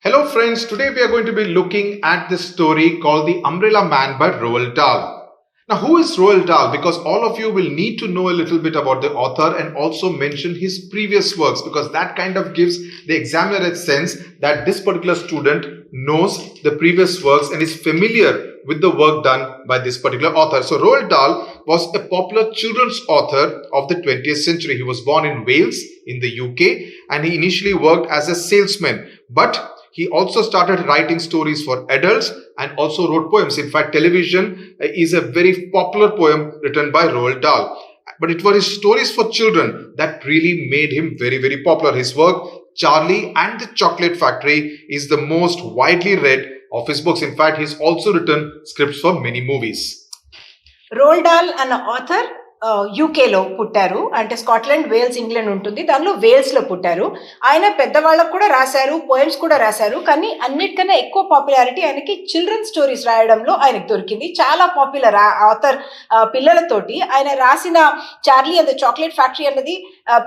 Hello friends, today we are going to be looking at this story called The Umbrella Man by Roald Dahl. Now who is Roald Dahl? Because all of you will need to know a little bit about the author and also mention his previous works, because that kind of gives the examiner a sense that this particular student knows the previous works and is familiar with the work done by this particular author. So Roald Dahl was a popular children's author of the 20th century. He was born in Wales in the UK and he initially worked as a salesman, but he also started writing stories for adults and also wrote poems. In fact, Television is a very popular poem written by Roald Dahl. But it was his stories for children that really made him very, very popular. His work, Charlie and the Chocolate Factory, is the most widely read of his books. In fact, he's also written scripts for many movies. Roald Dahl అన్న author యూకేలో పుట్టారు. అంటే Scotland, Wales, England ఉంటుంది, దానిలో వేల్స్లో పుట్టారు. ఆయన పెద్దవాళ్ళకు కూడా రాశారు, పోయమ్స్ కూడా రాశారు. కానీ అన్నిటికన్నా ఎక్కువ పాపులారిటీ ఆయనకి చిల్డ్రన్ స్టోరీస్ రాయడంలో ఆయనకు దొరికింది. చాలా పాపులర్ ఆథర్ పిల్లలతోటి. ఆయన రాసిన Charlie and the chocolate factory అన్నది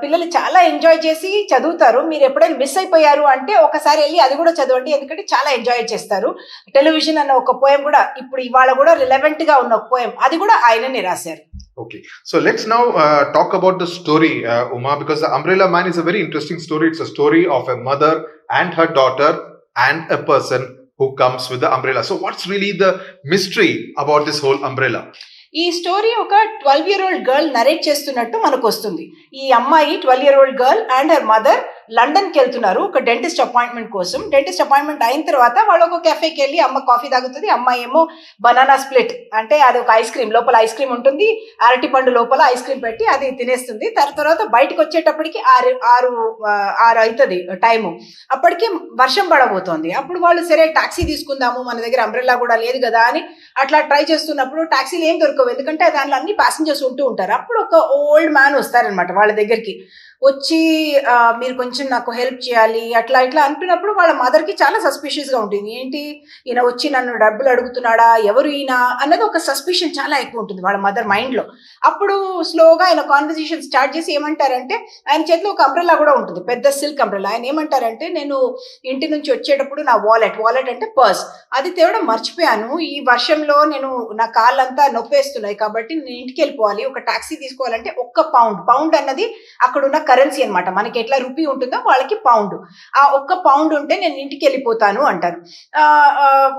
పిల్లలు చాలా ఎంజాయ్ చేసి చదువుతారు. మీరు ఎప్పుడైనా మిస్ అయిపోయారు అంటే ఒకసారి వెళ్ళి అది కూడా చదవండి, ఎందుకంటే చాలా ఎంజాయ్ చేస్తారు. టెలివిజన్ అన్న ఒక పోయం కూడా ఇప్పుడు ఇవాళ కూడా రిలవెంట్గా ఉన్న ఒక పోయం, అది కూడా ఆయననే రాశారు. Okay, so let's now talk about the story, Uma, because The Umbrella Man is a very interesting story. It's a story of a mother and her daughter and a person who comes with the umbrella. So what's really the mystery about this whole umbrella? ఈ story ఒక 12-year-old girl narrate చేస్తున్నట్టు మనకు వస్తుంది. ఈ అమ్మాయి 12-year-old girl and her mother లండన్కి వెళ్తున్నారు ఒక డెంటిస్ట్ అపాయింట్మెంట్ కోసం. డెంటిస్ట్ అపాయింట్మెంట్ అయిన తర్వాత వాళ్ళు ఒక కెఫేకి వెళ్ళి అమ్మ కాఫీ తాగుతుంది, అమ్మాయి ఏమో బనానా స్ప్లిట్, అంటే అది ఒక ఐస్ క్రీమ్, లోపల ఐస్ క్రీమ్ ఉంటుంది, అరటి పండు లోపల ఐస్ క్రీమ్ పెట్టి అది తినేస్తుంది. తర్వాత బయటకు వచ్చేటప్పటికి ఆరు అవుతుంది టైము. అప్పటికి వర్షం పడబోతోంది. అప్పుడు వాళ్ళు సరే టాక్సీ తీసుకుందాము, మన దగ్గర అంబ్రెల్లా కూడా లేదు కదా అని అట్లా ట్రై చేస్తున్నప్పుడు టాక్సీలు ఏం దొరకవు, ఎందుకంటే దానిలో అన్ని ప్యాసింజర్స్ ఉంటూ ఉంటారు. అప్పుడు ఒక ఓల్డ్ మ్యాన్ వస్తారనమాట వాళ్ళ దగ్గరికి. వచ్చి మీరు కొంచెం నాకు హెల్ప్ చేయాలి అట్లా ఇట్లా అంటున్నప్పుడు వాళ్ళ మదర్కి చాలా సస్పిషియస్గా ఉంటుంది. ఏంటి ఈయన వచ్చి నన్ను డబ్బులు అడుగుతున్నాడా, ఎవరు ఈయన అన్నది ఒక సస్పిషన్ చాలా ఎక్కువ ఉంటుంది వాళ్ళ మదర్ మైండ్లో. అప్పుడు స్లోగా ఆయన కాన్వర్సేషన్ స్టార్ట్ చేసి ఏమంటారంటే, ఆయన చేతిలో ఒక అంబ్రెల్లా కూడా ఉంటుంది, పెద్ద సిల్క్ అంబ్రెల్లా. ఆయన ఏమంటారంటే, నేను ఇంటి నుంచి వచ్చేటప్పుడు నా వాలెట్ అంటే పర్స్, అది తేవడం మర్చిపోయాను. ఈ వర్షంలో నేను నా కాళ్ళంతా నొప్పేస్తున్నాయి కాబట్టి నేను ఇంటికి వెళ్ళిపోవాలి, ఒక టాక్సీ తీసుకోవాలంటే ఒక్క పౌండ్ అన్నది అక్కడ ఉన్న కరెన్సీ అనమాట. మనకి ఎట్లా రూపీ ఉంటుందో వాళ్ళకి పౌండ్, ఆ ఒక్క పౌండ్ ఉంటే నేను ఇంటికి వెళ్ళిపోతాను అంటారు.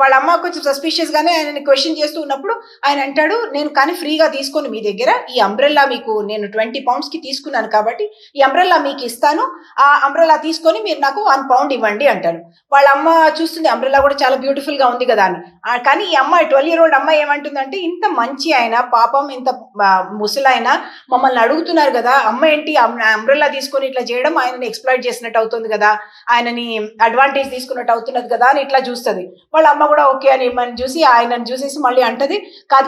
వాళ్ళ అమ్మ కొంచెం సస్పిషియస్ గానే ఆయన క్వశ్చన్ చేస్తూ ఉన్నప్పుడు ఆయన అంటాడు, నేను కానీ ఫ్రీగా తీసుకొని మీ దగ్గర ఈ అంబ్రెల్లా మీకు నేను 20 pounds తీసుకున్నాను కాబట్టి ఈ అంబ్రెల్లా మీకు ఇస్తాను, ఆ అంబ్రెల్లా తీసుకొని మీరు నాకు 1 pound ఇవ్వండి అంటాడు. వాళ్ళ అమ్మ చూస్తుంది, అంబ్రెల్లా కూడా చాలా బ్యూటిఫుల్ గా ఉంది కదా అని. కానీ ఈ అమ్మాయి 12-year-old అమ్మాయి ఏమంటుందంటే, ఇంత మంచి ఆయన పాపం, ఇంత ముసలాయన మమ్మల్ని అడుగుతున్నారు కదా, అమ్మ ఏంటి అంబ్రెల్లా తీసుకొని ఇట్లా చేయడం, ఆయనని ఎక్స్ప్లాయిట్ చేసినట్టు అవుతుంది కదా, ఆయనని అడ్వాంటేజ్ తీసుకున్నట్టు అవుతున్నది కదా అని ఇట్లా చూస్తుంది. వాళ్ళ అమ్మ కూడా ఓకే అని మనం చూసి ఆయనను చూసేసి మళ్ళీ అంటది,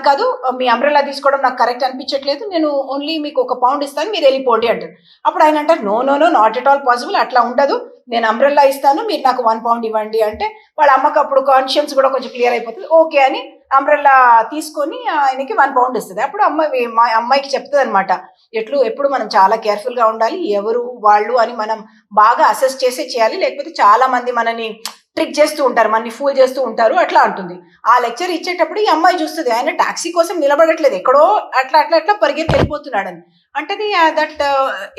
కాదు మీ అంబ్రెల్లా తీసుకోవడం నాకు కరెక్ట్ అనిపించట్లేదు, నేను ఓన్లీ మీకు 1 pound ఇస్తాను, మీరు వెళ్ళిపోండి అంటారు. అప్పుడు ఆయన అంటారు, no not at all possible, అట్లా ఉండదు, నేను అంబ్రెల్లా ఇస్తాను, మీరు నాకు 1 pound ఇవ్వండి అంటే వాళ్ళ అమ్మకి అప్పుడు కాన్షియన్స్ కూడా కొంచెం క్లియర్ అయిపోతుంది. ఓకే అని అంబ్రెల్లా తీసుకొని ఆయనకి 1 pound ఇస్తుంది. అప్పుడు అమ్మాయికి చెప్తుంది అనమాట, ఎప్పుడు మనం చాలా కేర్ఫుల్గా ఉండాలి, ఎవరు వాళ్ళు అని మనం బాగా అసెస్ చేసే చేయాలి, లేకపోతే చాలా మంది మనని ట్రిక్ చేస్తూ ఉంటారు, మనని ఫూల్ చేస్తూ ఉంటారు అట్లా అంటుంది. ఆ లెక్చర్ ఇచ్చేటప్పుడు ఈ అమ్మాయి చూస్తుంది, ఆయన టాక్సీ కోసం నిలబడట్లేదు, ఎక్కడో అట్లా పరిగెత్తి వెళ్ళిపోతున్నాడని. అంటే దట్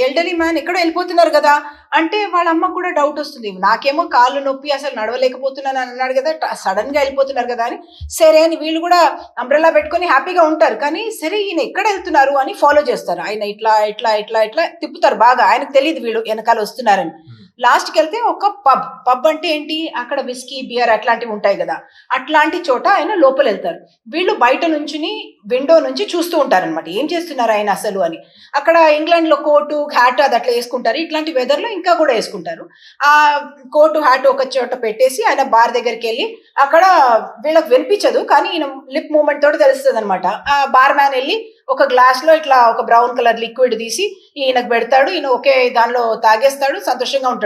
ఎల్డర్లీ మ్యాన్ ఎక్కడో వెళ్ళిపోతున్నారు కదా అంటే వాళ్ళ అమ్మకు కూడా డౌట్ వస్తుంది, నాకేమో కాళ్ళు నొప్పి అసలు నడవలేకపోతున్నాను అని అన్నాడు కదా, సడన్ గా వెళ్ళిపోతున్నారు కదా అని. సరే అని వీళ్ళు కూడా అంబ్రెల్లా పెట్టుకొని హ్యాపీగా ఉంటారు. కానీ సరే ఈయన ఎక్కడ వెళ్తున్నారు అని ఫాలో చేస్తారు. ఆయన ఇట్లా తిప్పుతారు బాగా, ఆయనకు తెలియదు వీళ్ళు వెనకాల వస్తున్నారని. లాస్ట్కి వెళ్తే ఒక పబ్ అంటే ఏంటి, అక్కడ విస్కీ బియర్ అట్లాంటివి ఉంటాయి కదా, అట్లాంటి చోట ఆయన లోపల వెళ్తారు. వీళ్ళు బయట నుంచుని విండో నుంచి చూస్తూ ఉంటారనమాట, ఏం చేస్తున్నారు ఆయన అసలు అని. అక్కడ ఇంగ్లాండ్లో కోటు హ్యాట్ అది అట్లా వేసుకుంటారు, ఇట్లాంటి వెదర్లో ఇంకా కూడా వేసుకుంటారు. ఆ కోటు హ్యాట్ ఒక చోట పెట్టేసి ఆయన బార్ దగ్గరికి వెళ్ళి, అక్కడ వీళ్ళకి వినిపించదు కానీ ఈయన లిప్ మూమెంట్ తోటి తెలుస్తుంది అనమాట. ఆ బార్ మ్యాన్ వెళ్ళి ఒక గ్లాస్లో ఇట్లా ఒక బ్రౌన్ కలర్ లిక్విడ్ తీసి ఈయనకు పెడతాడు, ఈయన ఒకే దానిలో తాగేస్తాడు, సంతోషంగా ఉంటాడు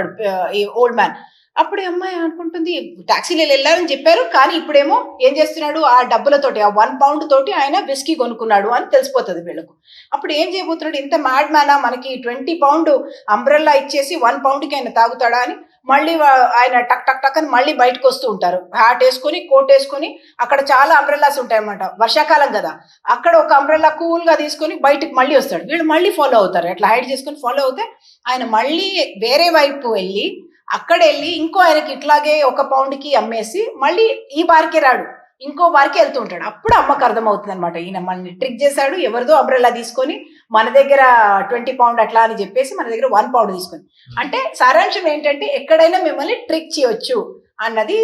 ఈ ఓల్డ్ మ్యాన్. అప్పుడు అమ్మాయి అనుకుంటుంది, టాక్సీలో వెళ్ళారని చెప్పారు కానీ ఇప్పుడేమో ఏం చేస్తున్నాడు, ఆ డబ్బులతోటి ఆ 1 pound తోటి ఆయన విస్కీ కొనుక్కున్నాడు అని తెలిసిపోతుంది వీళ్ళకు. అప్పుడు ఏం చేయబోతున్నాడు, ఇంత మ్యాడ్ మ్యానా, మనకి 20 pound అంబ్రెల్లా ఇచ్చేసి 1 poundకి ఆయన తాగుతాడా అని మళ్ళీ ఆయన టక్ టక్ టక్ అని మళ్ళీ బయటకు వస్తూ ఉంటారు, హ్యాట్ వేసుకొని కోట్ వేసుకొని. అక్కడ చాలా అంబ్రెల్లాస్ ఉంటాయి అన్నమాట, వర్షాకాలం కదా. అక్కడ ఒక అంబ్రెల్లా కూల్ గా తీసుకొని బయటకు మళ్ళీ వస్తాడు. వీళ్ళు మళ్ళీ ఫాలో అవుతారు, అట్లా హైడ్ చేసుకొని ఫాలో అవుతే ఆయన మళ్ళీ వేరే వైపు వెళ్ళి అక్కడ వెళ్ళి ఇంకో ఆయనకి ఇట్లాగే 1 పౌండ్కి అమ్మేసి మళ్ళీ ఈ బార్కే రాడు, ఇంకో బార్కి వెళ్తూ ఉంటాడు. అప్పుడు అమ్మకు అర్థమవుతుంది అనమాట, ఈయన మనల్ని ట్రిక్ చేశాడు, ఎవరిదో అంబ్రెల్లా తీసుకొని మన దగ్గర 20 పౌండ్ అట్లా అని చెప్పేసి మన దగ్గర 1 పౌండ్ తీసుకొని. అంటే సారాంశం ఏంటంటే ఎక్కడైనా మిమ్మల్ని ట్రిక్ చేయొచ్చు అన్నది.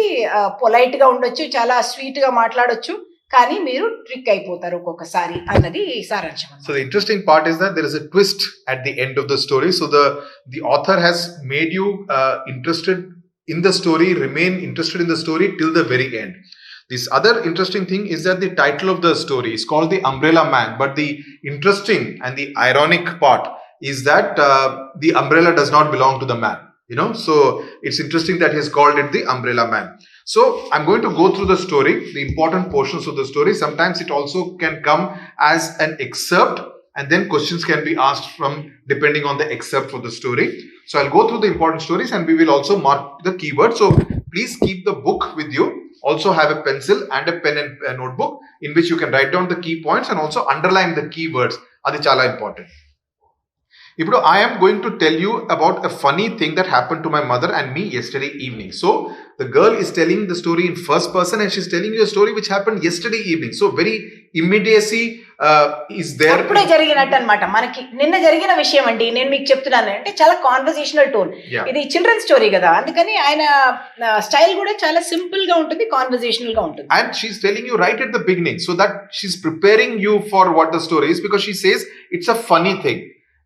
పొలైట్ గా ఉండొచ్చు, చాలా స్వీట్ గా మాట్లాడొచ్చు, కానీ మీరు ట్రిక్ అయిపోతారు ఒక్కొక్కసారి అన్నది సారాంశం. So the interesting part is that there is a twist at the end of the story. So the author has made you interested in the story, remain interested in the story till the very end. This other interesting thing is that the title of the story is called The Umbrella Man, but the interesting and the ironic part is that the umbrella does not belong to the man. So it's interesting that he's called it The Umbrella Man. So I'm going to go through the story, the important portions of the story. Sometimes it also can come as an excerpt, and then questions can be asked from depending on the excerpt for the story. So I'll go through the important stories, and we will also mark the keywords. So please keep the book with you. Also have a pencil and a pen and a notebook in which you can write down the key points and also underline the keywords. Adi chala important. ఇప్పుడు I am going to tell you about a funny thing that happened to my mother and me yesterday evening. So the girl is telling the story in first person, and she's telling you a story which happened yesterday evening. So very immediacy is there. అప్పుడే జరిగినట్టు అనమాట. మనకి నిన్న జరిగిన విషయం అండి నేను మీకు చెప్తున్నాను అంటే చాలా కాన్వర్సేషనల్ టోన్. ఇది చిల్డ్రన్ స్టోరీ కదా, అందుకని ఆయన స్టైల్ కూడా చాలా సింపుల్ గా ఉంటుంది, కాన్వర్సేషనల్ గా ఉంటుంది. And she's telling you right at the beginning so that she's preparing you for what the story is, because she says it's a funny thing,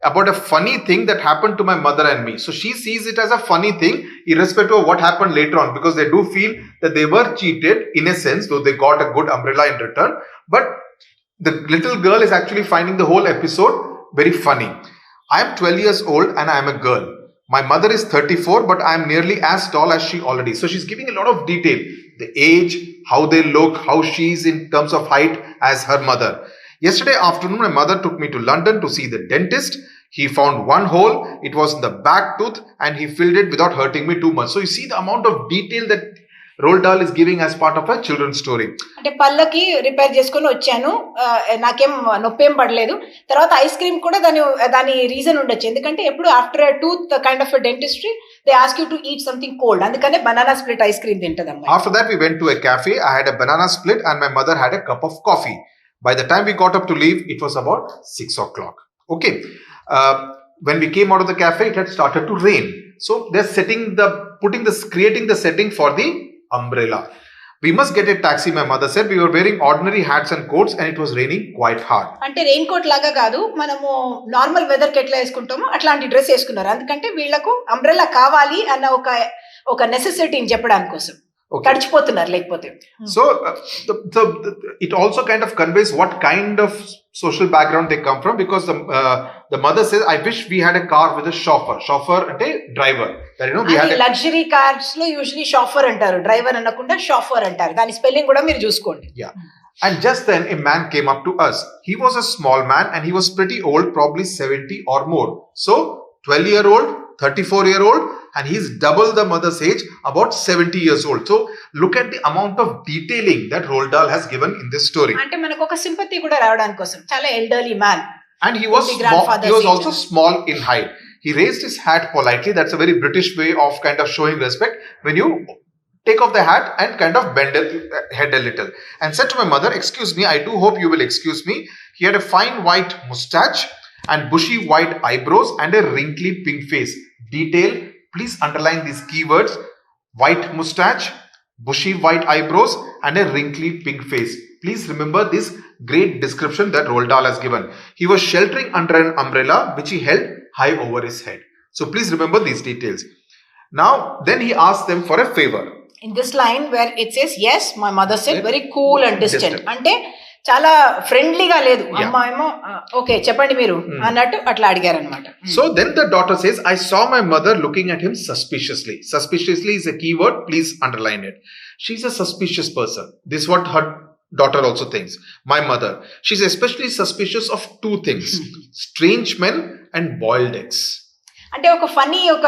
about a funny thing that happened to my mother and me. So she sees it as a funny thing irrespective of what happened later on, because they do feel that they were cheated in a sense, though they got a good umbrella in return. But the little girl is actually finding the whole episode very funny. I am 12 years old and I am a girl. My mother is 34, but I am nearly as tall as she already. So she's giving a lot of detail. The age, how they look, how she is in terms of height as her mother. Yesterday afternoon, my mother took me to London to see the dentist. He found one hole. It was in the back tooth, and he filled it without hurting me too much. So you see the amount of detail that Roald Dahl is giving as part of a children's story. అంటే పళ్ళకి repair చేసుకొని వచ్చాను, నాకేం నొప్పేం పడలేదు. తర్వాత ice cream కూడా దాని reason ఉండొచ్చు, ఎందుకంటే ఎప్పుడు after tooth kind of dentistry they ask you to eat something cold, అందుకనే బనానా స్ప్లిట్ ఐస్ క్రీమ్ తింటదమ్మా. After that we went to a cafe. I had a banana split and my mother had a cup of coffee. By the time we got up to leave, it was about 6 o'clock. Okay. When we came out of the cafe, it had started to rain. So they're creating the setting for the umbrella. We must get a taxi, my mother said. We were wearing ordinary hats and coats and it was raining quite hard. అంటే rain coat లాగా కాదు, మనము normal weather కి ఎట్లా వేసుకుంటామో అట్లాంటి dress వేసుకున్నారు, ఎందుకంటే వీళ్ళకు అంబ్రెల్లా కావాలి అన్న ఒక నెసెసిటీని చెప్పడానికి కోసం. తడిచిపోతున్నారు లేకపోతే. So it also kind of conveys what kind of social background they come from, because the mother says, I wish we had a car with a chauffeur ante driver. We had luxury cars lo usually chauffeur antaru, driver anakunda chauffeur antaru. Dani spelling kuda meer chuskondi. Yeah. And just then a man came up to us. He was a small man and he was pretty old, probably 70 or more. So 12-year-old, 34-year-old, and he's double the mother's age, about 70 years old. So look at the amount of detailing that Roald Dahl has given in this story. అంటే మనకు ఒక sympathy కూడా రావడానికి కోసం, చాలా elderly man. And he was also small in height. He raised his hat politely. That's a very British way of kind of showing respect, when you take off the hat and kind of bend the head a little, and said to my mother, excuse me, I do hope you will excuse me. He had a fine white moustache and bushy white eyebrows and a wrinkly pink face. Detail, please underline these keywords: white moustache, bushy white eyebrows and a wrinkly pink face. Please remember this great description that Roald Dahl has given. He was sheltering under an umbrella which he held high over his head. So please remember these details. Now then he asked them for a favor. In this line where it says, yes, my mother said, very cool and distant. అంటే చాలా ఫ్రెండ్లీగా లేదు, అమ్మ ఏమో okay చెప్పండి మీరు అన్నట్టు అట్లా అడిగారు అనమాట. So then the daughter says, I saw my mother looking at him suspiciously. Suspiciously is a keyword, please underline it. She's a suspicious person. This is what her daughter also thinks. My mother, she's especially suspicious of two things: strange men and boiled eggs. అంటే ఒక funny ఒక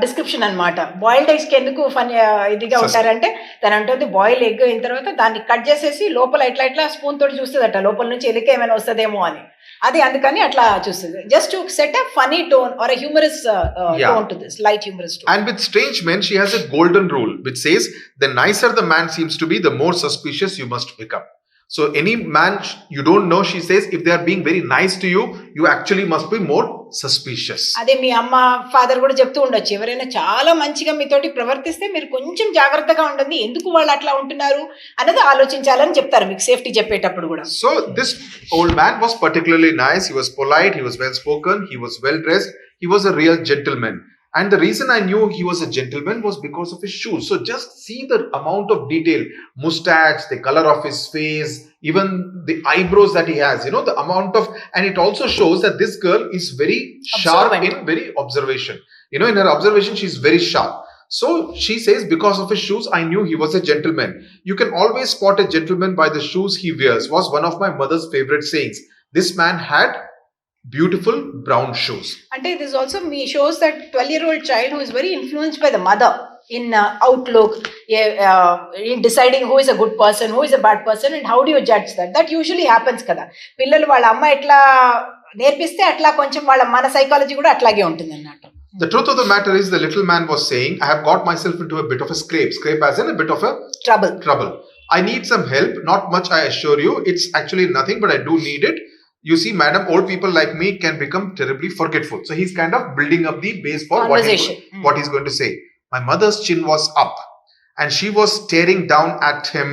description అన్నమాట. Boiled eggs కి ఎందుకు funny ఇదిగా ఉంటారంటే తను అంటుంది బాయిల్ ఎగ్ అయిన తర్వాత దాన్ని కట్ చేసేసి లోపల ఇట్లా స్పూన్ తోటి చూస్తుందట లోపల నుంచి ఎలిక ఏమైనా వస్తుందేమో అని. అది అందుకని అట్లా చూస్తుంది. Just to set a funny tone or a humorous tone to this, light humorous tone. And with strange men, she has a golden rule which says the nicer the man seems to be, the more suspicious you must become. So any man you don't know, she says, if they are being very nice to you, you actually must be more suspicious. అదే మీ అమ్మ father కూడా చెప్తూ ఉండొచ్చు, ఎవరైనా చాలా మంచిగా మీతోటి ప్రవర్తిస్తే మీరు కొంచెం జాగ్రత్తగా ఉండండి, ఎందుకు వాళ్ళు అట్లా ఉంటున్నారు అనేది ఆలోచించాలని చెప్తారు మీకు సేఫ్టీ చెప్పేటప్పుడు కూడా. So this old man was particularly nice. He was polite, he was well spoken, he was well dressed, he was a real gentleman. And the reason I knew he was a gentleman was because of his shoes. So just see the amount of detail, mustache, the color of his face, even the eyebrows that he has, the amount of, and it also shows that this girl is very sharp in very observation. In her observation, she's very sharp. So she says, because of his shoes, I knew he was a gentleman. You can always spot a gentleman by the shoes he wears, was one of my mother's favorite sayings. This man had beautiful brown shoes. And this also shows that 12-year-old child who is very influenced by the mother in outlook, in deciding who is a good person, who is a bad person, and how do you judge that. That usually happens kada. పిల్లలు వాళ్ళ అమ్మ ఎట్లా నేర్పిస్తే అట్లా కొంచెం వాళ్ళ మన psychology కూడా అట్లాగే ఉంటుంది అన్నట్టు. The truth of the matter is, the little man was saying, I have got myself into a bit of a scrape as in a bit of a trouble. I need some help, not much, I assure you. It's actually nothing, but I do need it. You see, madam, old people like me can become terribly forgetful. So he's kind of building up the base for what he's going to say. My mother's chin was up and she was staring down at him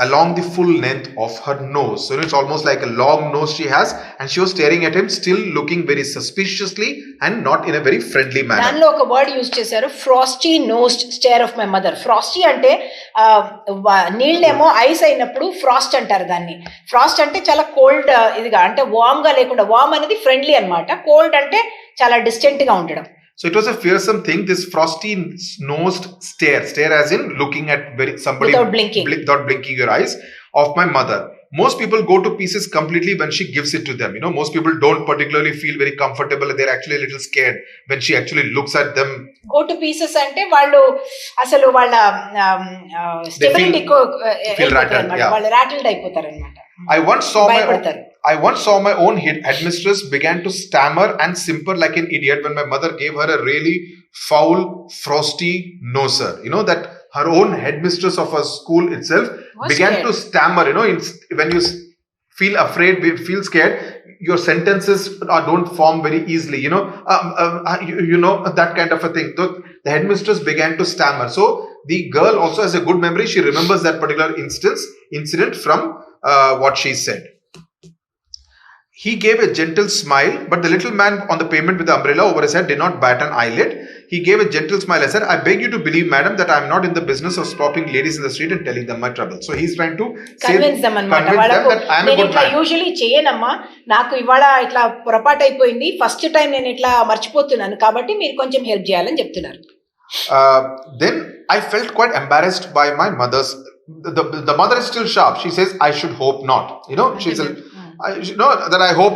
along the full length of her nose. So it's almost like a long nose she has, and she was staring at him, still looking very suspiciously and not in a very friendly manner. దానిలో ఒక word use చేశారు, frosty nosed stare of my mother. Frosty అంటే నీళ్ళేమో ice అయినప్పుడు Frost అంటారు దాన్ని. Frost అంటే చాలా కోల్డ్ ఇదిగా, అంటే వార్మ్ గా లేకుండా, వార్మ్ అనేది ఫ్రెండ్లీ అన్నమాట, కోల్డ్ అంటే చాలా డిస్టెంట్ గా ఉండడం. So it was a fearsome thing, this frosty nosed stare as in looking at somebody without blinking your eyes, of my mother. Most people go to pieces completely when she gives it to them. Most people don't particularly feel very comfortable. They're actually a little scared when she actually looks at them. Go to pieces అంటే వాళ్ళు అసలు వాళ్ళ stability feel rattled. వాళ్ళు రాటిల్డ్ అయిపోతారు అన్నమాట. I once saw my own headmistress began to stammer and simper like an idiot when my mother gave her a really foul, frosty noser. That her own headmistress of her school itself began to stammer. When you feel afraid, feel scared, your sentences don't form very easily. That kind of a thing. So the headmistress began to stammer. So the girl also has a good memory. She remembers that particular incident from what she said. He gave a gentle smile, but the little man on the pavement with the umbrella over his head did not bat an eyelid. He gave a gentle smile. I said, I beg you to believe, madam, that I am not in the business of stopping ladies in the street and telling them my trouble. So he's trying to convince them that I am a good man. Usually చేయనమ్మా, నాకు ఇవాళ ఇట్లా పొరపాటు అయిపోయింది, first time నేను ఇట్లా మర్చిపోతున్నాను, కాబట్టి మీరు కొంచెం హెల్ప్ చేయాలని చెప్తున్నారు. Then I felt quite embarrassed by my mother's. The mother is still sharp. She says, I should hope not. She's that I hope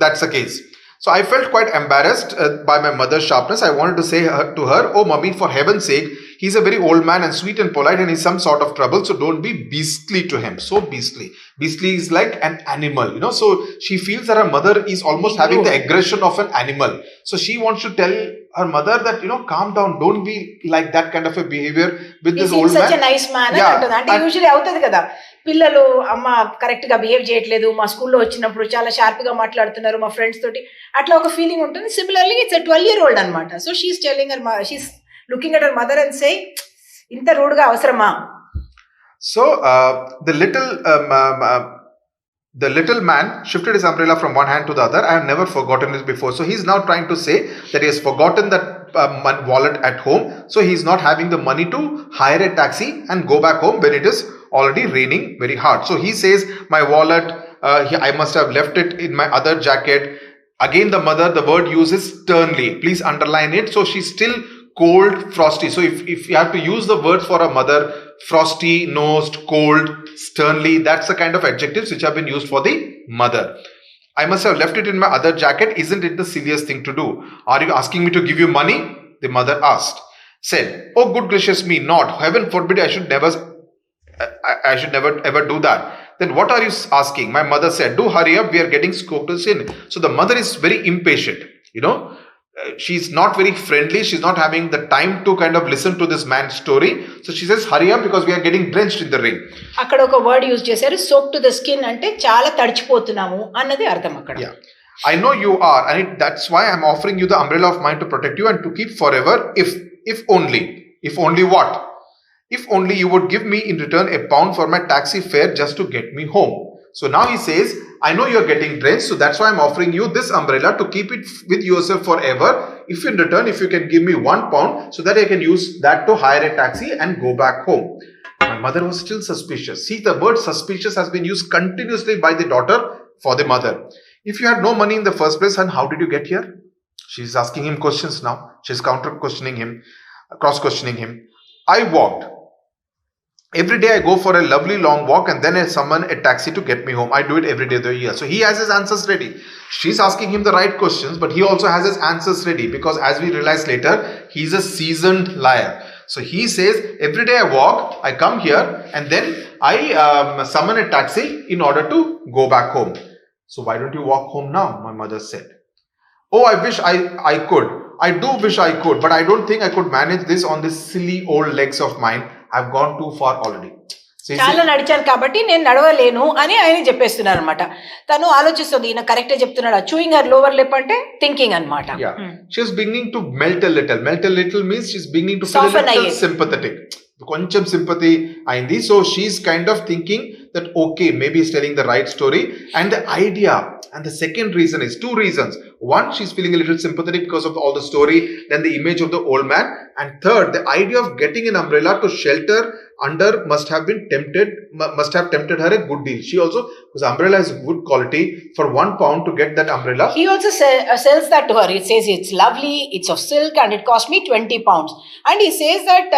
that's the case. So I felt quite embarrassed by my mother's sharpness. I wanted to say to her, oh mummy, for heaven's sake, he's a very old man and sweet and polite and he's some sort of trouble, so don't be beastly to him. So beastly is like an animal, so she feels that her mother is almost having the aggression of an animal. So she wants to tell her mother that calm down, don't be like that kind of a behavior with this old man. Such a nice man. అంటే usually అవుతుంది కదా, పిల్లలు అమ్మ correct గా behave చేయట్లేదు, మా స్కూల్లో వచ్చినప్పుడు చాలా షార్ప్ గా మాట్లాడుతున్నారు మా ఫ్రెండ్స్ తోటి, అట్లా ఒక ఫీలింగ్ ఉంటుంది. సిమిలర్లీ ఇట్స్ a 12-year-old అన్నమాట. So she's telling her, she's looking at her mother and saying, ఇంత రూడ్ గా అవసరమా. So the little man shifted his umbrella from one hand to the other. I have never forgotten this before. So he's now trying to say that he has forgotten that wallet at home. So he's not having the money to hire a taxi and go back home when it is already raining very hard. So he says, my wallet, I must have left it in my other jacket. Again, the mother, the word uses sternly. Please underline it. So she's still cold, frosty. So if you have to use the words for a mother, frosty, nosed, cold, sternly, that's the kind of adjectives which have been used for the mother. I must have left it in my other jacket. Isn't it the silliest thing to do? Are you asking me to give you money? The mother asked. Said, oh good gracious me, not. Heaven forbid I should never ever do that. Then what are you asking? My mother said, do hurry up, we are getting scoped in. So the mother is very impatient, she's not very friendly. She's not having the time to kind of listen to this man's story. So she says, hurry up because we are getting drenched in the rain. అక్కడ ఒక word use చేశారు, soaked to the skin అంటే చాలా తడిచిపోతున్నాము అన్నది అర్థం అక్కడ. Yeah. I know you are, and that's why I'm offering you the umbrella of mine to protect you and to keep forever. If only what? If only you would give me in return £1 for my taxi fare just to get me home. So now he says, I know you're getting drenched, so that's why I'm offering you this umbrella to keep it with yourself forever. If in return, if you can give me £1 so that I can use that to hire a taxi and go back home. My mother was still suspicious. See, the word suspicious has been used continuously by the daughter for the mother. If you had no money in the first place, and how did you get here? She's asking him questions now. She's cross-questioning him. I walked. Every day I go for a lovely long walk and then I summon a taxi to get me home. I do it every day of the year. So he has his answers ready. She's asking him the right questions, but he also has his answers ready because as we realize later, he's a seasoned liar. So he says, every day I walk, I come here and then I summon a taxi in order to go back home. So why don't you walk home now? My mother said. Oh, I wish I could. I do wish I could, but I don't think I could manage this on these silly old legs of mine. I've gone too far already. చాలా నడిచాను కాబట్టి నేను నడవలేను అని ఆయన చెప్పేస్తున్నారు అనమాట. తను ఆలోచిస్తుంది, ఈయన కరెక్టే చెప్తున్నాడు. చూయింగ్ హర్ లోవర్ లిప్ అంటే థింకింగ్ అనమాట. She's beginning to melt a little. Melt a little means she's beginning to feel a little sympathetic. కొంచెం sympathy అయింది. So she's kind of thinking that okay, maybe he's telling the right story. And the idea, and the second reason is two reasons. One, she's feeling a little sympathetic because of all the story, then the image of the old man. And third, the idea of getting an umbrella to shelter under must have tempted her a good deal. She also, because the umbrella is good quality, for £1 to get that umbrella. He also sells that to her. He says it's lovely, it's of silk, and it cost me £20. And he says that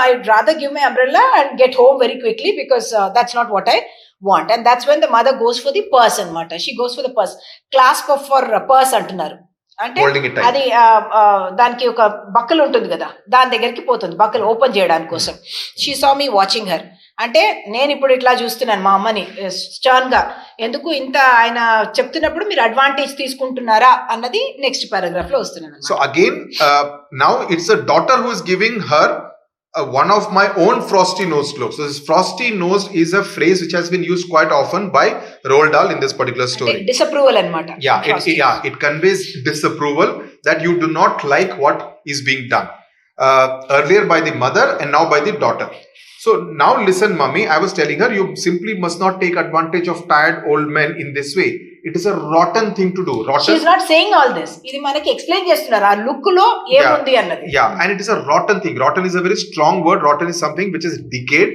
I'd rather give my umbrella and get home very quickly because that's not what I want. And that's when the mother goes for the purse anamata. She goes for the purse. Clasp of for purse antunnaru. అంటే అది దానికి ఒక బక్కలు ఉంటుంది కదా, దాని దగ్గరికి పోతుంది బక్కలు open చేయడానికి కోసం. She saw me watching her. అంటే నేను ఇప్పుడు ఇట్లా చూస్తున్నాను మా అమ్మని స్టర్న్ గా, ఎందుకు ఇంత ఆయన చెప్తున్నప్పుడు మీరు అడ్వాంటేజ్ తీసుకుంటున్నారా అన్నది నెక్స్ట్ పారాగ్రాఫ్ లో వస్తున్నాను. So again now it's a daughter who is giving her one of my own frosty nosed looks. So this frosty nosed is a phrase which has been used quite often by Roald Dahl in this particular story. Disapproval anamata. It conveys disapproval, that you do not like what is being done. Earlier by the mother and now by the daughter. So now listen, mummy, I was telling her, you simply must not take advantage of tired old men in this way. It is a rotten thing to do. She is not saying all this. ఇది మనకి explain చేస్తున్నారు ఆ look లో ఏముంది అన్నది. And it is a rotten thing. Rotten is a very strong word. Rotten is something which is decayed,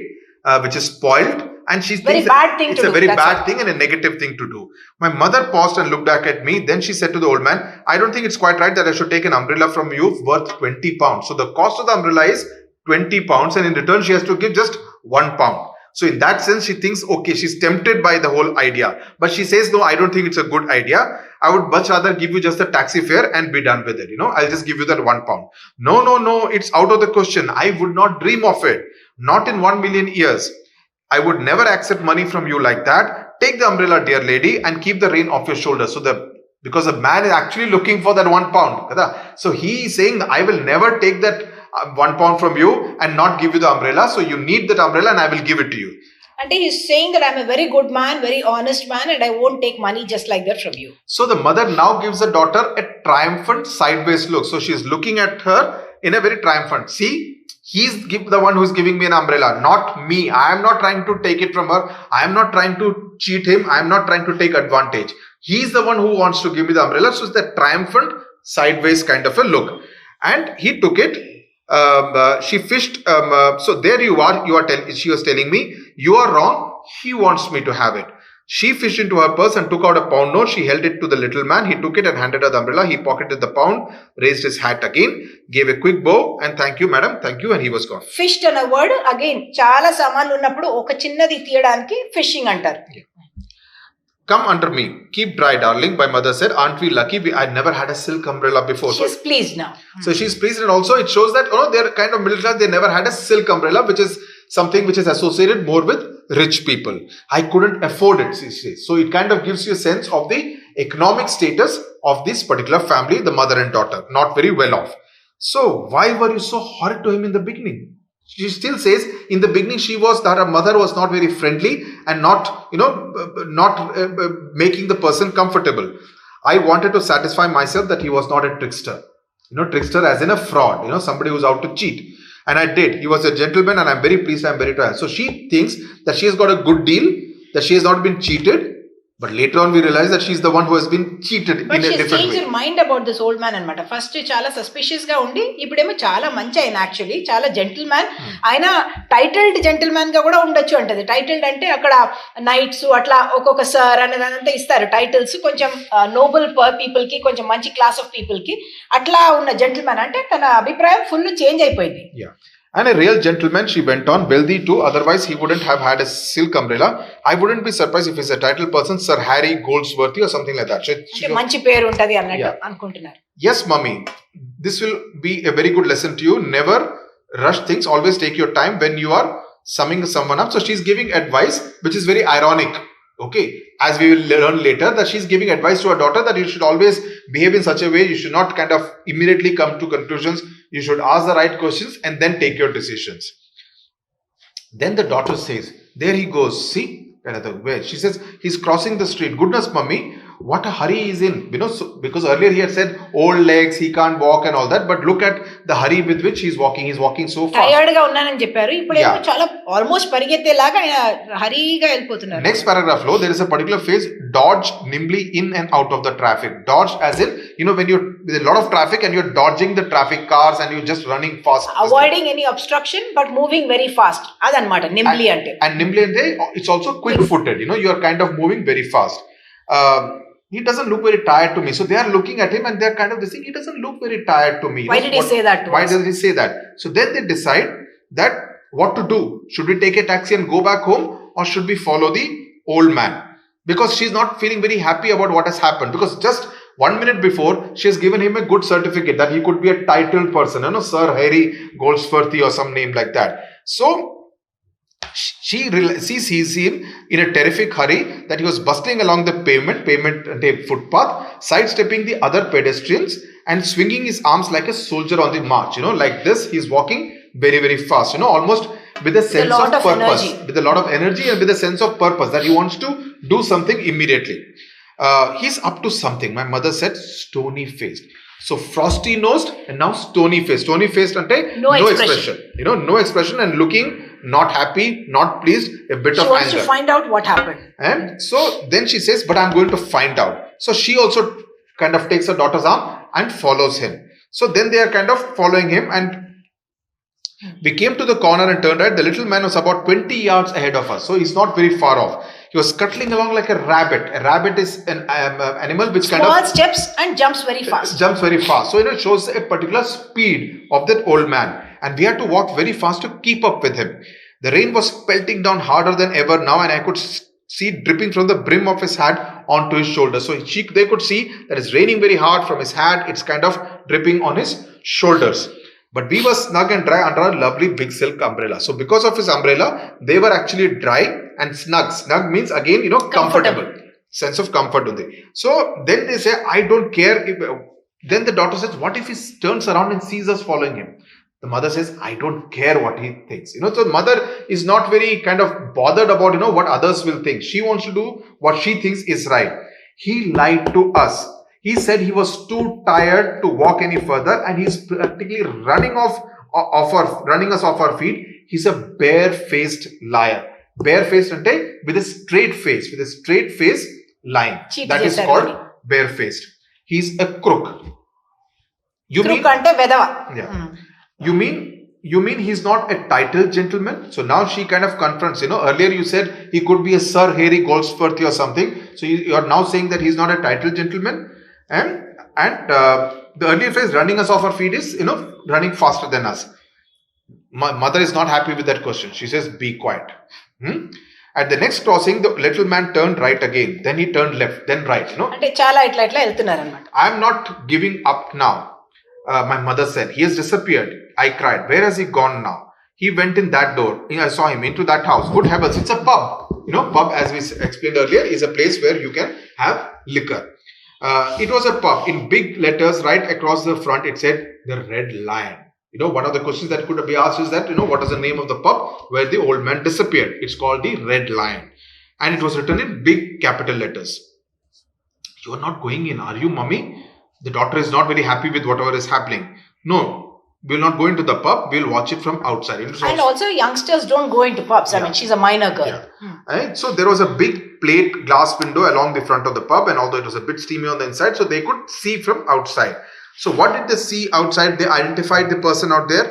which is spoiled, and she thinks it's a very bad thing and a negative thing to do. My mother paused and looked back at me. Then she said to the old man, I don't think it's quite right that I should take an umbrella from you worth £20. So the cost of the umbrella is £20, and in return she has to give just £1. So in that sense, she thinks, okay, she's tempted by the whole idea. But she says, no, I don't think it's a good idea. I would much rather give you just a taxi fare and be done with it. I'll just give you that £1. No, it's out of the question. I would not dream of it. Not in 1 million years. I would never accept money from you like that. Take the umbrella, dear lady, and keep the rain off your shoulders. Because the man is actually looking for that £1. So he is saying, I will never take that £1 from you and not give you the umbrella. So you need that umbrella and I will give it to you. And he is saying that I'm a very good man, very honest man, and I won't take money just like that from you. So the mother now gives the daughter a triumphant sideways look. So she is looking at her in a very triumphant. See, he's the one who's giving me an umbrella, not me. I am not trying to take it from her. I am not trying to cheat him. I am not trying to take advantage. He's the one who wants to give me the umbrella. So it's the triumphant sideways kind of a look. And he took it. She fished. So there you are. She was telling me, you are wrong. He wants me to have it. She fished into her purse and took out a £1 note. She held it to the little man. He took it and handed her the umbrella. He pocketed the £1, raised his hat again, gave a quick bow and thank you, madam, thank you, and he was gone. Fished అన్న word again చాలా సామాన్లు ఉన్నప్పుడు ఒక చిన్నది తీయడానికి fishing అంటారు. Come under me. Keep dry, darling. My mother said, aren't we lucky? I never had a silk umbrella before. She's pleased now. So she's pleased, and also it shows that they're kind of middle class. They never had a silk umbrella, which is something which is associated more with rich people. I couldn't afford it, she says. So it kind of gives you a sense of the economic status of this particular family, the mother and daughter, not very well off. So why were you so horrid to him in the beginning? She still says in the beginning her mother was not very friendly and not making the person comfortable. I wanted to satisfy myself that he was not a trickster. Trickster as in a fraud, somebody who's out to cheat. And I did. He was a gentleman, and I'm very pleased, I'm very tired. So she thinks that she has got a good deal, that she has not been cheated. But later on we realize that she's the one who has been cheated in a different way. But she's changed her mind about this old man anamata. First chala suspicious ga undi, ippudemo chala manchi ayina actually, chala gentleman. Ayina titled gentleman ga kuda undachu antadi. Titled ante akkada knights atla okoka sir anadanta istaru titles koncham noble people ki, koncham manchi class of people ki atla unna gentleman ante tana abhiprayam full change ayipoyindi. Yeah. And a real gentleman, she went on, wealthy too, otherwise he wouldn't have had a silk umbrella. I wouldn't be surprised if he's a title person, Sir Harry Goldsworthy or something like that. Manchi peru untadi annattu anukuntunnaru. Yes, mummy. This will be a very good lesson to you. Never rush things. Always take your time when you are summing someone up. So she's giving advice, which is very ironic. Okay, as we will learn later, that she's giving advice to her daughter that you should always behave in such a way. You should not kind of immediately come to conclusions. You should ask the right questions and then take your decisions. Then the daughter says, there he goes. See, another way. She says, he's crossing the street. Goodness, mummy, what a hurry he's in. Because earlier he had said old legs, he can't walk and all that. But look at the hurry with which he's walking. He's walking so fast. Tired ga unnanani chepparu. Ippudu chala almost పరిగెత్తేలాగా ఆయన హరీగా వెళ్ళిపోతున్నారు. Next paragraph lo, there is a particular phrase, dodge nimbly in and out of the traffic. Dodge as in, when you're with a lot of traffic and you're dodging the traffic cars and you're just running fast. Avoiding any obstruction but moving very fast. Adanamata nimbly ante. And nimbly ante, it's also quick footed. You are kind of moving very fast. He doesn't look very tired to me. So they are looking at him and they're kind of thinking, he doesn't look very tired to me. Why did he say that to us? Why does he say that? So then they decide that what to do. Should we take a taxi and go back home, or should we follow the old man? Because she's not feeling very happy about what has happened. Because just 1 minute before, she has given him a good certificate that he could be a titled person. Sir Harry Goldsworthy or some name like that. So she sees him in a terrific hurry, that he was bustling along the pavement footpath, sidestepping the other pedestrians and swinging his arms like a soldier on the march. Like this, he's walking very, very fast, almost with a sense of purpose, with a lot of energy and with a sense of purpose that he wants to do something immediately. He's up to something. My mother said, stony faced. So frosty nosed and now stony faced. Stony faced ante no expression. No expression and looking not happy, not pleased, a bit of anger. She wants to find out what happened. And so then she says, but I'm going to find out. So she also kind of takes her daughter's arm and follows him. So then they are kind of following him, and we came to the corner and turned right. The little man was about 20 yards ahead of us. So he's not very far off. He was scuttling along like a rabbit. A rabbit is an animal which kind of... Small steps and jumps very fast. Jumps very fast. So it shows a particular speed of that old man. And we had to walk very fast to keep up with him. The rain was pelting down harder than ever now, and I could see dripping from the brim of his hat onto his shoulder. So they could see that it's raining very hard from his hat. It's kind of dripping on his shoulders. But we were snug and dry under a lovely big silk umbrella. So because of his umbrella, they were actually dry and snug. Snug means again, comfortable. Sense of comfort. So then they say, I don't care. Then the daughter says, what if he turns around and sees us following him? The mother says, I don't care what he thinks. So mother is not very kind of bothered about, what others will think. She wants to do what she thinks is right. He lied to us. He said he was too tired to walk any further, and he's practically running us off our feet. He's a bare-faced liar. Bare-faced ante with a straight face lying. That is called bare-faced. He's a crook. Crook ante vedava. Yeah. You mean he's not a titled gentleman? So now she kind of confronts, earlier you said he could be a Sir Harry Goldsworthy or something. So you are now saying that he's not a titled gentleman. And the earlier phrase, running us off our feet, is, running faster than us. My mother is not happy with that question. She says, be quiet. At the next crossing, the little man turned right again. Then he turned left, then right. అంటే చాలా ఇట్లా వెళ్తున్నారు అనమాట. I'm not giving up now. My mother said, he has disappeared. I cried. Where has he gone now? He went in that door. I saw him into that house. Good heavens, it's a pub. Pub, as we explained earlier, is a place where you can have liquor. It was a pub. In big letters right across the front, it said the Red Lion. One of the questions that could be asked is that, what is the name of the pub where the old man disappeared? It's called the Red Lion. And it was written in big capital letters. You are not going in, are you, mummy? The daughter is not very happy with whatever is happening. No, we'll not go into the pub. We'll watch it from outside. And also youngsters don't go into pubs. I mean, she's a minor girl. Yeah. Right? So there was a big plate glass window along the front of the pub, and although it was a bit steamy on the inside, so they could see from outside. So what did they see outside? They identified the person out there,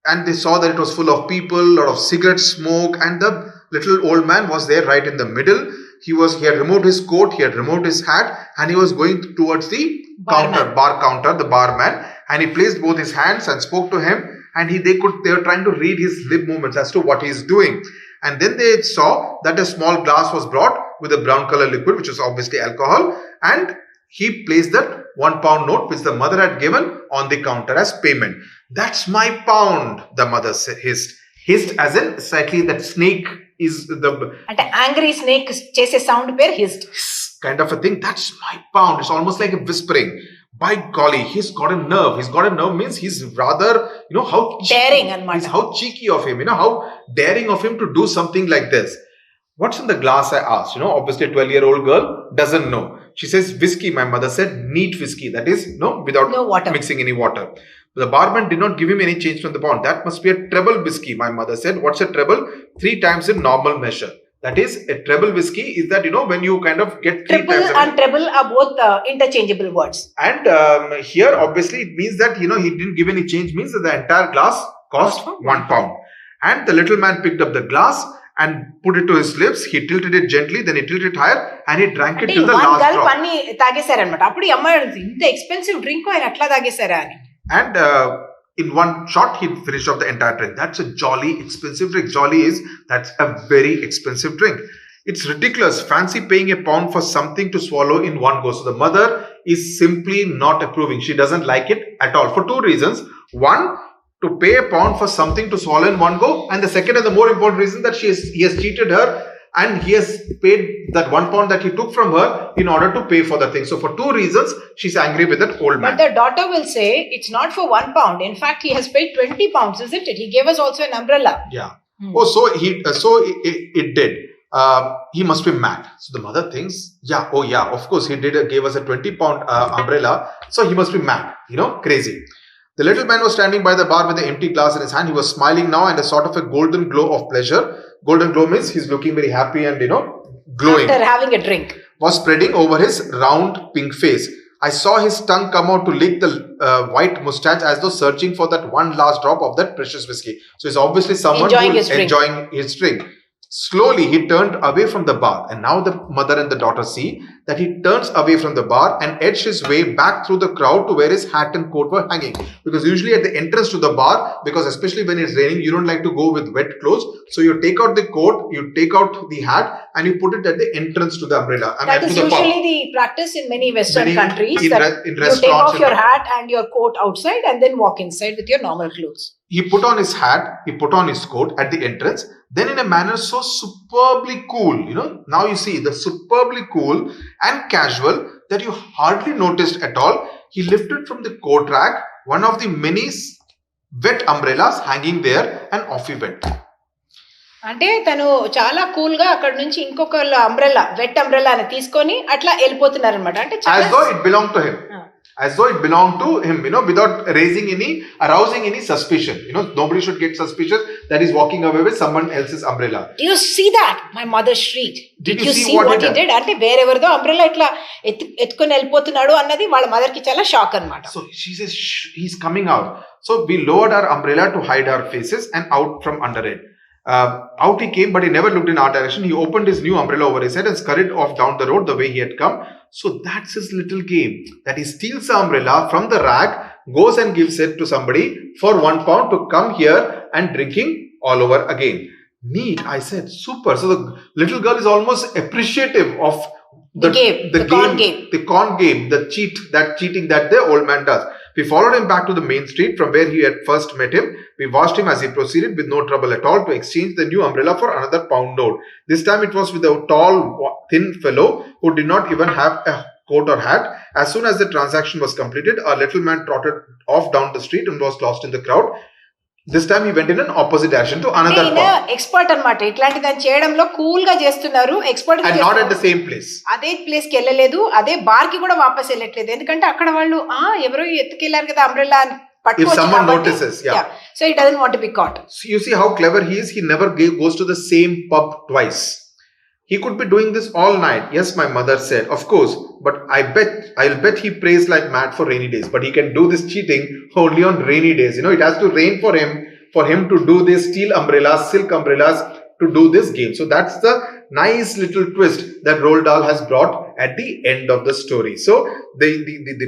and they saw that it was full of people, a lot of cigarette smoke, and the little old man was there right in the middle. He had removed his coat, he had removed his hat, and he was going towards the bar counter, the barman, and he placed both his hands and spoke to him, and they were trying to read his lip movements as to what he is doing. And then they saw that a small glass was brought with a brown color liquid, which was obviously alcohol, and he placed that £1 note which the mother had given on the counter as payment. That's my pound, the mother hissed. Hissed as in slightly that snake is the... And an angry snake chase a sound pair hissed. Kind of a thing. That's my pound. It's almost like a whispering. By golly, he's got a nerve. He's got a nerve means he's rather, how cheeky. Daring. How cheeky of him. How daring of him to do something like this. What's in the glass, I asked. Obviously a 12-year-old girl doesn't know. She says whiskey. My mother said neat whiskey. That is, without no water. Mixing any water. The barman did not give him any change from the pound. That must be a treble whiskey, my mother said. What's a treble? 3 times in normal measure. That is, a treble whiskey is that, when you kind of get 3 triple times. And treble are both interchangeable words. And here, obviously, it means that, he didn't give any change, means that the entire glass cost £1. And the little man picked up the glass and put it to his lips. He tilted it gently, then he tilted it higher, and he drank it till the last drop. అన్ని తాగేశారన్నమాట. అప్పుడు ఈ అమ్మాయి ఇంత expensive drink ఆయన అట్లా తాగేశారా అని. And in one shot, he finished off the entire drink. That's a jolly expensive drink. That's a very expensive drink. It's ridiculous. Fancy paying £1 for something to swallow in one go. So the mother is simply not approving. She doesn't like it at all for 2 reasons. One, to pay £1 for something to swallow in one go. And the second and the more important reason that he has cheated her, and he has paid that £1 that he took from her in order to pay for the thing. So for 2 reasons, she's angry with that old man. But the daughter will say, it's not for £1. In fact, he has paid £20, isn't it? He gave us also an umbrella. Yeah. Oh, so it did. He must be mad. So the mother thinks, of course, he gave us a £20 umbrella. So he must be mad, crazy. The little man was standing by the bar with an empty glass in his hand. He was smiling now and a sort of a golden glow of pleasure. Golden glow means he's looking very happy and, glowing. After having a drink. Was spreading over his round pink face. I saw his tongue come out to lick the white moustache as though searching for that one last drop of that precious whiskey. So it's obviously someone enjoying his drink. Slowly, he turned away from the bar, and now the mother and the daughter see that he turns away from the bar and edged his way back through the crowd to where his hat and coat were hanging. Because usually at the entrance to the bar, because especially when it's raining, you don't like to go with wet clothes. So you take out the coat, you take out the hat, and you put it at the entrance to the umbrella. That is usually the practice in many Western countries. In you take off your hat and your coat outside and then walk inside with your normal clothes. He put on his hat, he put on his coat at the entrance, then in a manner so superbly cool, now you see the superbly cool and casual that you hardly noticed at all, he lifted from the coat rack one of the many wet umbrellas hanging there and off he went. అంటే తను చాలా cool గా అక్కడ నుంచి ఇంకొక umbrella wet umbrella అని తీసుకొని అట్లా వెళ్ళిపోతున్నారు అనమాట. అంటే as though it belonged to him. As though it belonged to him, without arousing any suspicion. Nobody should get suspicious that he's walking away with someone else's umbrella. Do you see that? My mother shrieked. Did you see what he did? అంటే వేరెవరిదో umbrella ఇట్లా ఎత్తుకొని వెళ్ళిపోతున్నాడు అన్నది వాళ్ళ mother కి చాలా shock అన్నమాట. So she says, he's coming out. So we lowered our umbrella to hide our faces and out from under it. Out he came, but he never looked in our direction. He opened his new umbrella over his head and scurried off down the road the way he had come. So that's his little game, that he steals the umbrella from the rack, goes and gives it to somebody for £1 to come here and drinking all over again. Neat. I said, super. So the little girl is almost appreciative of The game, the con game. the con game, the cheating that the old man does. We followed him back to the main street from where he had first met him. We watched him as he proceeded with no trouble at all to exchange the new umbrella for another pound note. This time it was with a tall, thin fellow who did not even have a coat or hat. As soon as the transaction was completed, our little man trotted off down the street and was lost in the crowd. This time he went in an opposite direction to another pub. Expert అన్నమాట. ఇట్లాంటి దాన్ని చేయడంలో cool గా చేస్తున్నారు. Expert And not at the same place. అదే place కి వెళ్ళలేదు, అదే బార్ కి కూడా వాపస్ వెళ్ళట్లేదు. ఎందుకంటే అక్కడ వాళ్ళు ఎవరో ఎత్తుకెళ్లారు కదా అంబ్రెల్లా అని. If someone notices, yeah. So he doesn't want to be caught. So you see how clever he is. He never goes to the same pub twice. He could be doing this all night. Yes, my mother said, of course. But I'll bet he prays like mad for rainy days. But he can do this cheating only on rainy days. You know, it has to rain for him to do this, steal umbrellas, silk umbrellas, to do this game. So that's the nice little twist that Roald Dahl has brought at the end of the story. So the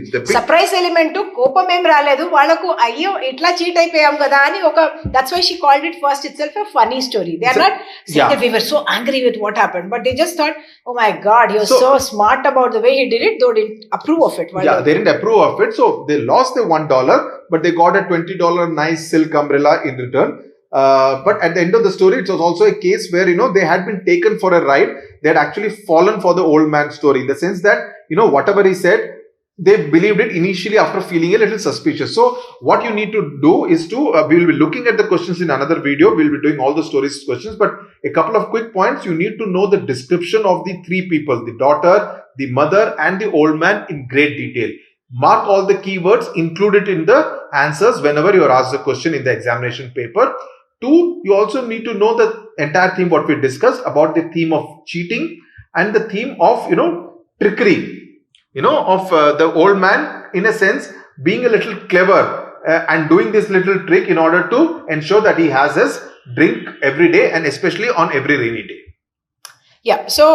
big surprise element, కోపం ఏం రాలేదు వాళ్ళకు. అయ్యో ఇట్లా cheat అయిపోయాం కదా అని ఒక, that's why she called it first itself a funny story. They are not saying that we were so angry with what happened, but they just thought, oh my god, you're so smart about the way he did it, though they didn't approve of it. They didn't approve of it. So they lost the $1, but they got a $20 nice silk umbrella in return. But at the end of the story, it was also a case where, you know, they had been taken for a ride. They had actually fallen for the old man's story, in the sense that, you know, whatever he said, they believed it initially after feeling a little suspicious. So what you need to do is to, we will be looking at the questions in another video. We'll be doing all the stories questions, but a couple of quick points. You need to know the description of the three people, the daughter, the mother, and the old man in great detail. Mark all the keywords, include it in the answers whenever you are asked a question in the examination paper. 2, you also need to know the entire theme what we discussed about the theme of cheating and the theme of, you know, trickery, you know, of the old man, in a sense, being a little clever and doing this little trick in order to ensure that he has his drink every day, and especially on every rainy day. So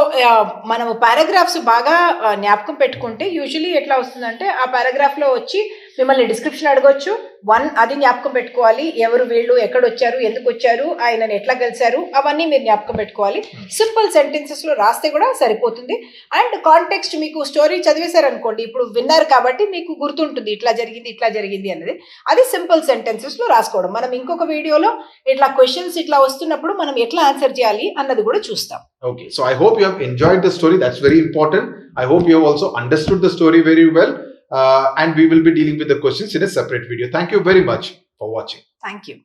మనము paragraphs బాగా జ్ఞాపకం పెట్టుకుంటే usually ఎట్లా వస్తుందంటే, ఆ paragraph లో వచ్చి మిమ్మల్ని డిస్క్రిప్షన్ అడగొచ్చు. 1 అది జ్ఞాపకం పెట్టుకోవాలి. ఎవరు వీళ్ళు, ఎక్కడ వచ్చారు, ఎందుకు వచ్చారు, ఆయనని ఎట్లా కలిశారు, అవన్నీ మీరు జ్ఞాపకం పెట్టుకోవాలి. సింపుల్ సెంటెన్సెస్ లో రాస్తే కూడా సరిపోతుంది. అండ్ కాంటెక్స్ట్, మీకు స్టోరీ చదివేశారు అనుకోండి, ఇప్పుడు విన్నారు కాబట్టి మీకు గుర్తుంటుంది ఇట్లా జరిగింది అన్నది. అది సింపుల్ సెంటెన్సెస్ లో రాసుకోవడం. మనం ఇంకొక వీడియోలో ఇట్లా క్వశ్చన్స్ ఇట్లా వస్తున్నప్పుడు మనం ఎట్లా ఆన్సర్ చేయాలి అన్నది కూడా చూస్తాం. Okay, so I hope you have enjoyed the story. That's very important. I hope you have also understood the story very well. And we will be dealing with the questions in a separate video. Thank you very much for watching. Thank you.